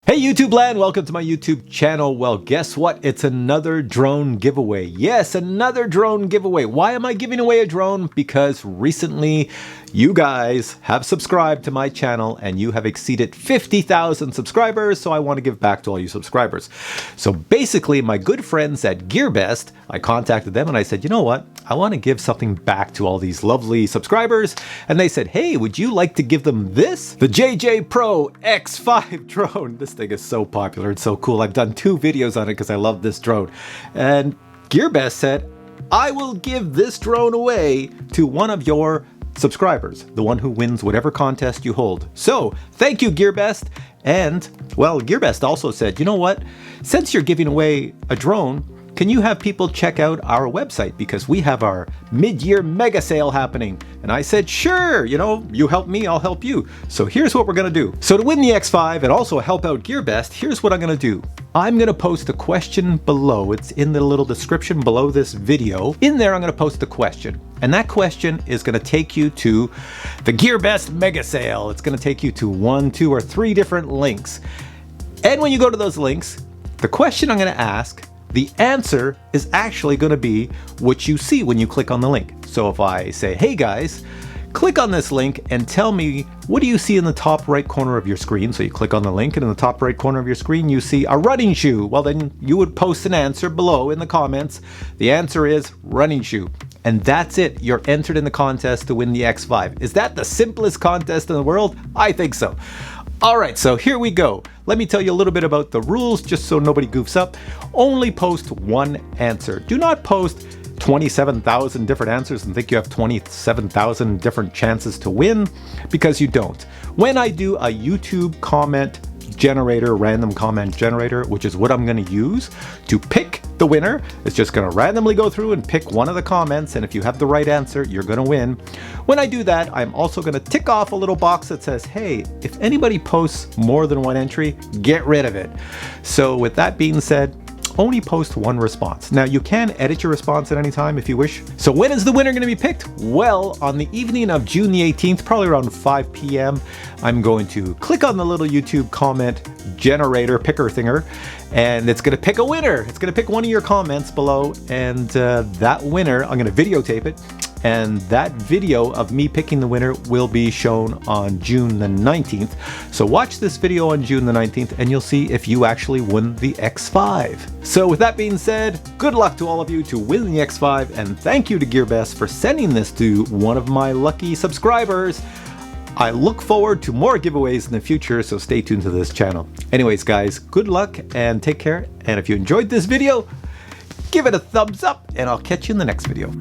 Hey YouTube land, welcome to my YouTube channel. Well, guess what? It's another drone giveaway. Yes, another drone giveaway. Why am I giving away a drone? Because recently you guys have subscribed to my channel and you have exceeded 50,000 subscribers, so I want to give back to all you subscribers. So basically, my good friends at Gearbest, I contacted them and I said, you know what? I want to give something back to all these lovely subscribers. And they said, hey, would you like to give them this? The JJPRO X5 drone. This thing is so popular. It's so cool. I've done 2 videos on it because I love this drone. And Gearbest said, I will give this drone away to one of your subscribers, the one who wins whatever contest you hold. So thank you, Gearbest. And well, Gearbest also said, you know what? Since you're giving away a drone, can you have people check out our website because we have our mid-year mega sale happening? And I said, sure, you know, you help me, I'll help you. So here's what we're gonna do. So to win the X5 and also help out Gearbest, here's what I'm gonna do. I'm gonna post a question below. It's in the little description below this video. In there, I'm gonna post a question. And that question is gonna take you to the Gearbest mega sale. It's gonna take you to 1, 2, or 3 different links. And when you go to those links, the question I'm gonna ask, the answer is actually going to be what you see when you click on the link. So if I say, hey guys, click on this link and tell me, what do you see in the top right corner of your screen? So you click on the link and in the top right corner of your screen, you see a running shoe. Well, then you would post an answer below in the comments. The answer is running shoe. And that's it. You're entered in the contest to win the X5. Is that the simplest contest in the world? I think so. All right, so here we go. Let me tell you a little bit about the rules just so nobody goofs up. Only post one answer. Do not post 27,000 different answers and think you have 27,000 different chances to win, because you don't. When I do a YouTube comment generator, random comment generator, which is what I'm going to use to pick the winner, it's just going to randomly go through and pick one of the comments, and if you have the right answer, you're going to win. When I do that, I'm also going to tick off a little box that says, hey, if anybody posts more than one entry, get rid of it. So with that being said, only post one response. Now you can edit your response at any time if you wish. So when is the winner going to be picked? Well, on the evening of June the 18th, probably around 5 p.m., I'm going to click on the little YouTube comment generator picker thinger, and it's going to pick a winner. It's going to pick one of your comments below, and that winner, I'm going to videotape it. And that video of me picking the winner will be shown on June the 19th. So watch this video on June the 19th and you'll see if you actually won the X5. So with that being said, good luck to all of you to win the X5, and thank you to Gearbest for sending this to one of my lucky subscribers. I look forward to more giveaways in the future, so stay tuned to this channel. Anyways guys, good luck and take care. And if you enjoyed this video, give it a thumbs up and I'll catch you in the next video.